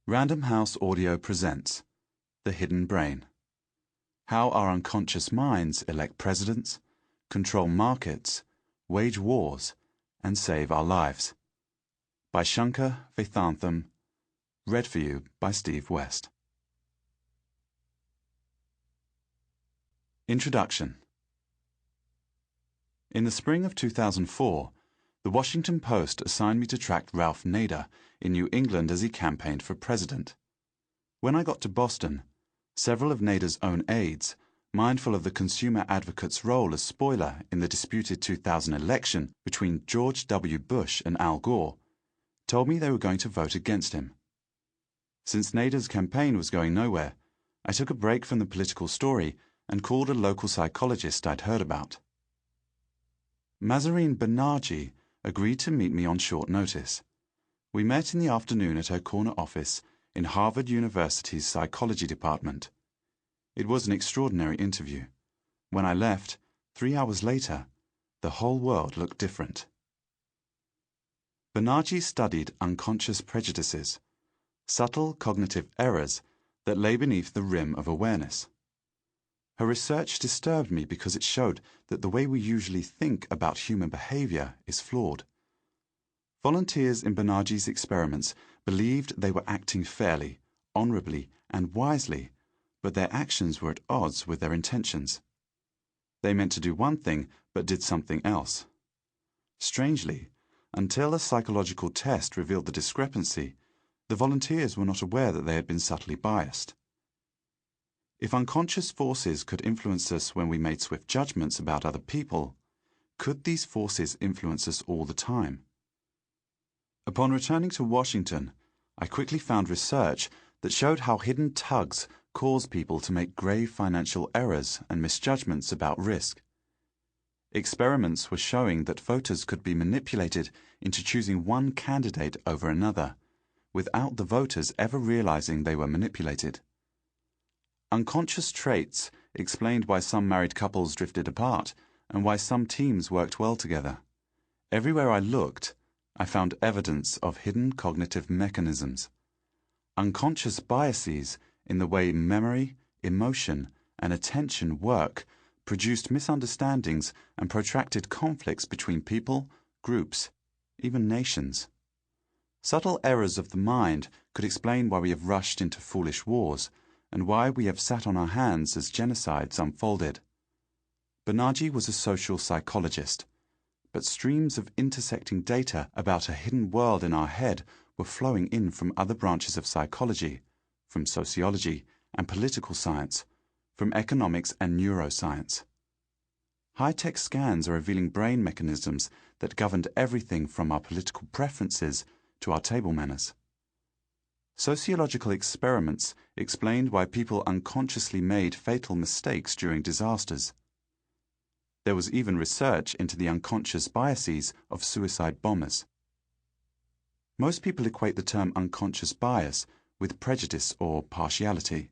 Random House Audio presents The Hidden Brain. How Our Unconscious Minds Elect Presidents, Control Markets, Wage Wars, and Save Our Lives. By Shankar Vedantam. Read for you by Steve West. Introduction. In the spring of 2004, the Washington Post assigned me to track Ralph Nader in New England as he campaigned for president. When I got to Boston, several of Nader's own aides, mindful of the consumer advocate's role as spoiler in the disputed 2000 election between George W. Bush and Al Gore, told me they were going to vote against him. Since Nader's campaign was going nowhere, I took a break from the political story and called a local psychologist I'd heard about. Mahzarin Banaji agreed to meet me on short notice. We met in the afternoon at her corner office in Harvard University's psychology department. It was an extraordinary interview. When I left, 3 hours later, the whole world looked different. Banaji studied unconscious prejudices, subtle cognitive errors that lay beneath the rim of awareness. Her research disturbed me because it showed that the way we usually think about human behavior is flawed. Volunteers in Banaji's experiments believed they were acting fairly, honorably, and wisely, but their actions were at odds with their intentions. They meant to do one thing, but did something else. Strangely, until a psychological test revealed the discrepancy, the volunteers were not aware that they had been subtly biased. If unconscious forces could influence us when we made swift judgments about other people, could these forces influence us all the time? Upon returning to Washington, I quickly found research that showed how hidden tugs cause people to make grave financial errors and misjudgments about risk. Experiments were showing that voters could be manipulated into choosing one candidate over another, without the voters ever realizing they were manipulated. Unconscious traits explained why some married couples drifted apart and why some teams worked well together. Everywhere I looked, I found evidence of hidden cognitive mechanisms. Unconscious biases in the way memory, emotion, and attention work produced misunderstandings and protracted conflicts between people, groups, even nations. Subtle errors of the mind could explain why we have rushed into foolish wars and why we have sat on our hands as genocides unfolded. Banaji was a social psychologist, but streams of intersecting data about a hidden world in our head were flowing in from other branches of psychology, from sociology and political science, from economics and neuroscience. High-tech scans are revealing brain mechanisms that governed everything from our political preferences to our table manners. Sociological experiments explained why people unconsciously made fatal mistakes during disasters. There was even research into the unconscious biases of suicide bombers. Most people equate the term unconscious bias with prejudice or partiality,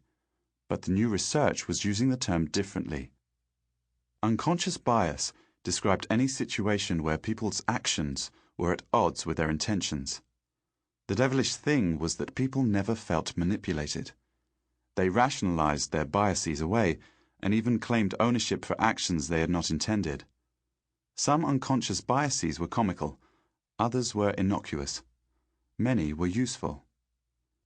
but the new research was using the term differently. Unconscious bias described any situation where people's actions were at odds with their intentions. The devilish thing was that people never felt manipulated. They rationalized their biases away and even claimed ownership for actions they had not intended. Some unconscious biases were comical, others were innocuous. Many were useful.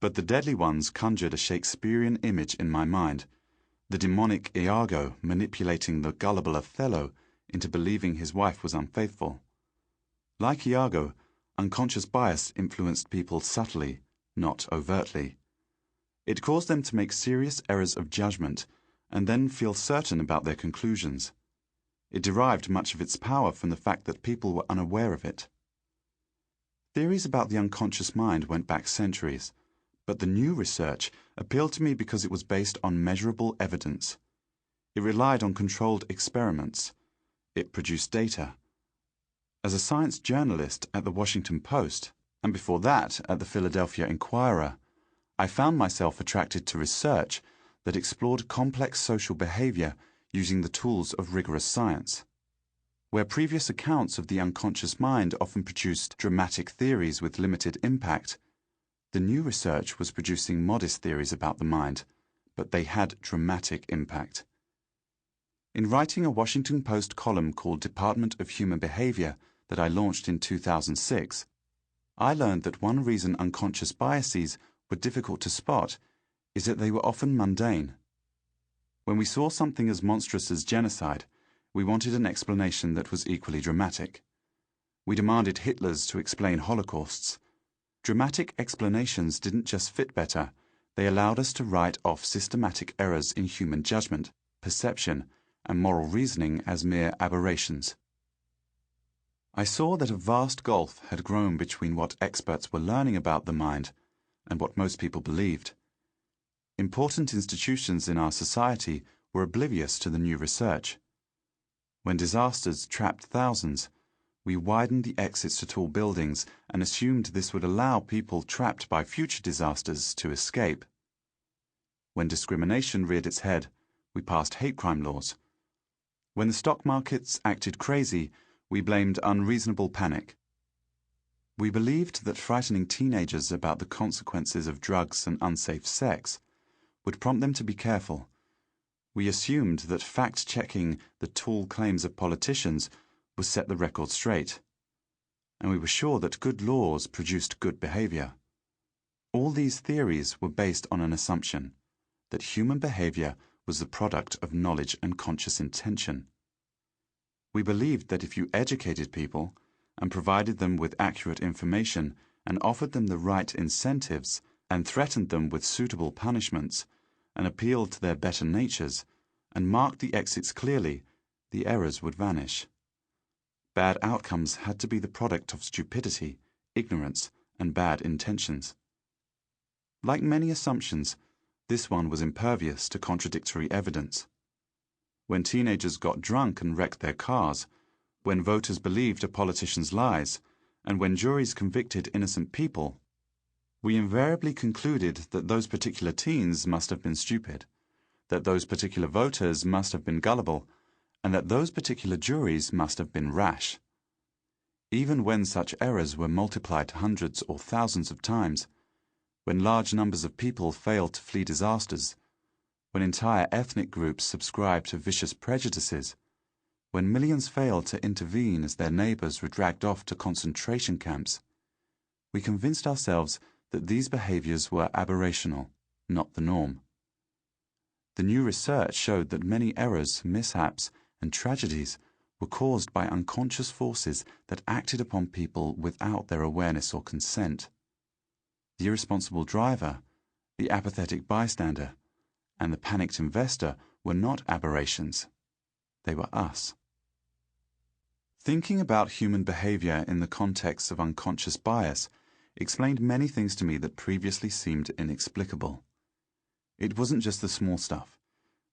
But the deadly ones conjured a Shakespearean image in my mind, the demonic Iago manipulating the gullible Othello into believing his wife was unfaithful. Like Iago, unconscious bias influenced people subtly, not overtly. It caused them to make serious errors of judgment and then feel certain about their conclusions. It derived much of its power from the fact that people were unaware of it. Theories about the unconscious mind went back centuries, but the new research appealed to me because it was based on measurable evidence. It relied on controlled experiments. It produced data. As a science journalist at the Washington Post, and before that at the Philadelphia Inquirer, I found myself attracted to research that explored complex social behavior using the tools of rigorous science. Where previous accounts of the unconscious mind often produced dramatic theories with limited impact, The new research was producing modest theories about the mind, but they had dramatic impact. In writing a Washington Post column called Department of Human Behavior that I launched in 2006, I learned that one reason unconscious biases were difficult to spot is that they were often mundane. When we saw something as monstrous as genocide, we wanted an explanation that was equally dramatic. We demanded Hitlers to explain holocausts. Dramatic explanations didn't just fit better, they allowed us to write off systematic errors in human judgment, perception, and moral reasoning as mere aberrations. I saw that a vast gulf had grown between what experts were learning about the mind and what most people believed. Important institutions in our society were oblivious to the new research. When disasters trapped thousands, we widened the exits to tall buildings and assumed this would allow people trapped by future disasters to escape. When discrimination reared its head, we passed hate crime laws. When the stock markets acted crazy, we blamed unreasonable panic. We believed that frightening teenagers about the consequences of drugs and unsafe sex would prompt them to be careful. We assumed that fact-checking the tall claims of politicians would set the record straight. And we were sure that good laws produced good behavior. All these theories were based on an assumption that human behavior was the product of knowledge and conscious intention. We believed that if you educated people and provided them with accurate information and offered them the right incentives and threatened them with suitable punishments and appealed to their better natures and marked the exits clearly, the errors would vanish. Bad outcomes had to be the product of stupidity, ignorance, and bad intentions. Like many assumptions, this one was impervious to contradictory evidence. When teenagers got drunk and wrecked their cars, when voters believed a politician's lies, and when juries convicted innocent people, we invariably concluded that those particular teens must have been stupid, that those particular voters must have been gullible, and that those particular juries must have been rash. Even when such errors were multiplied hundreds or thousands of times, when large numbers of people failed to flee disasters, when entire ethnic groups subscribed to vicious prejudices, when millions failed to intervene as their neighbors were dragged off to concentration camps, we convinced ourselves that these behaviors were aberrational, not the norm. The new research showed that many errors, mishaps, and tragedies were caused by unconscious forces that acted upon people without their awareness or consent. The irresponsible driver, the apathetic bystander, and the panicked investor were not aberrations. They were us. Thinking about human behavior in the context of unconscious bias explained many things to me that previously seemed inexplicable. It wasn't just the small stuff,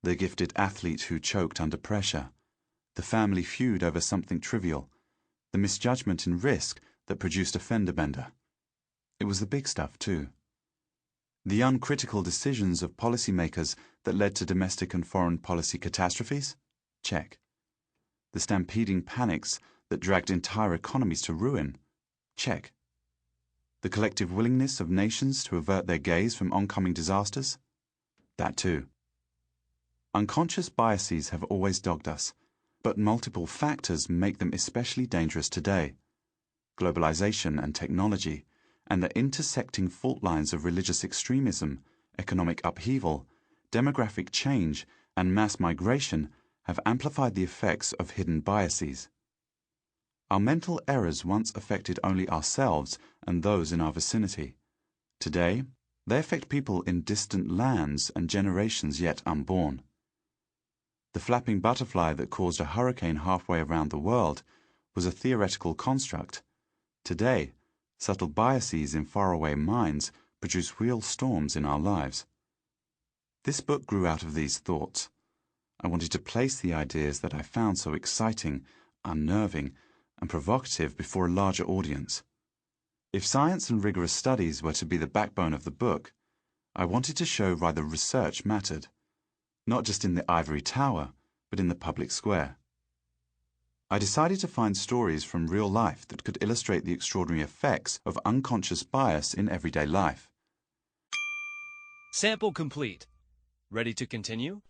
the gifted athlete who choked under pressure, the family feud over something trivial, the misjudgment in risk that produced a fender bender. It was the big stuff too. The uncritical decisions of policymakers that led to domestic and foreign policy catastrophes? Check. The stampeding panics that dragged entire economies to ruin? Check. The collective willingness of nations to avert their gaze from oncoming disasters? That too. Unconscious biases have always dogged us, but multiple factors make them especially dangerous today. Globalization and technology, and the intersecting fault lines of religious extremism, economic upheaval, demographic change, and mass migration have amplified the effects of hidden biases. Our mental errors once affected only ourselves and those in our vicinity. Today, they affect people in distant lands and generations yet unborn. The flapping butterfly that caused a hurricane halfway around the world was a theoretical construct. Today, subtle biases in faraway minds produce real storms in our lives. This book grew out of these thoughts. I wanted to place the ideas that I found so exciting, unnerving, and provocative before a larger audience. If science and rigorous studies were to be the backbone of the book, I wanted to show why the research mattered, not just in the ivory tower, but in the public square. I decided to find stories from real life that could illustrate the extraordinary effects of unconscious bias in everyday life, Sample complete. Ready to continue?